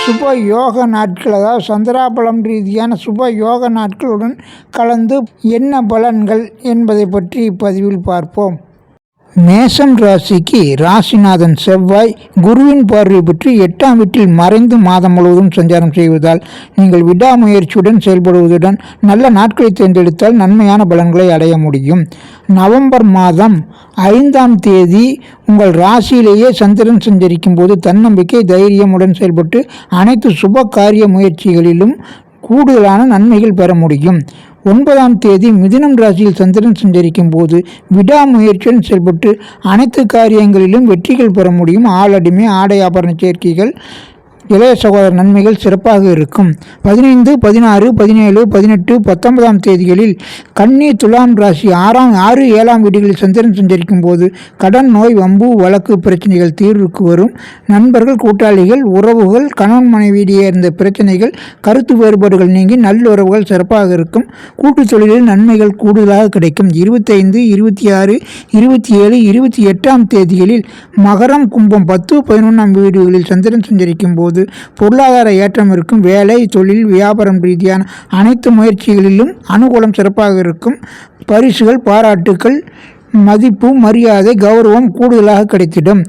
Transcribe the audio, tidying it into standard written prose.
சுப யோக நாட்கள், அதாவது சந்திராபலம் ரீதியான சுப யோக நாட்களுடன் கலந்து என்ன பலன்கள் என்பதை பற்றி இப்பதிவில் பார்ப்போம். மேஷம் ராசிக்கு ராசிநாதன் செவ்வாய் குருவின் பார்வை பெற்று 8ஆம் வீட்டில் மறைந்து மாதம் முழுவதும் சஞ்சாரம் செய்வதால் நீங்கள் விடாமுயற்சியுடன் செயல்படுவதுடன் நல்ல நாட்களை தேர்ந்தெடுத்தால் நன்மையான பலன்களை அடைய முடியும். நவம்பர் மாதம் 5ஆம் தேதி உங்கள் ராசியிலேயே சந்திரன் சஞ்சரிக்கும் போது தன்னம்பிக்கை தைரியமுடன் செயல்பட்டு அனைத்து சுப காரிய முயற்சிகளிலும் கூடுதலான நன்மைகள் பெற முடியும். 9ஆம் தேதி மிதுனம் ராசியில் சந்திரன் சஞ்சரிக்கும் போது விடாமுயற்சியுடன் செயல்பட்டு அனைத்து காரியங்களிலும் வெற்றிகள் பெற முடியும். ஆளடிமை ஆடை ஆபரண சேர்க்கைகள் இளைய சகோதர நன்மைகள் சிறப்பாக இருக்கும். 15, 16, 17, 18, 19ஆம் தேதிகளில் கன்னி துலாம் ராசி 6, 7ஆம் வீடுகளில் சந்திரன் சஞ்சரிக்கும் போது கடன் நோய் வம்பு வழக்கு பிரச்சனைகள் தீர்வுக்கு வரும். நண்பர்கள் கூட்டாளிகள் உறவுகள் கணவன் மனைவியிடையே இருந்த பிரச்சனைகள் கருத்து வேறுபாடுகள் நீங்கி நல்லுறவுகள் சிறப்பாக இருக்கும். கூட்டு தொழிலில் நன்மைகள் கூடுதலாக கிடைக்கும். 25, 26, 27, 28ஆம் தேதிகளில் மகரம் கும்பம் 10, 11ஆம் வீடுகளில் சந்திரன் சஞ்சரிக்கும் போது பொருளாதார ஏற்றம் இருக்கும். வேலை தொழில் வியாபாரம் ரீதியான அனைத்து முயற்சிகளிலும் அனுகூலம் சிறப்பாக இருக்கும். பரிசுகள் பாராட்டுக்கள் மதிப்பு மரியாதை கௌரவம் கூடுதலாக கிடைத்திடும்.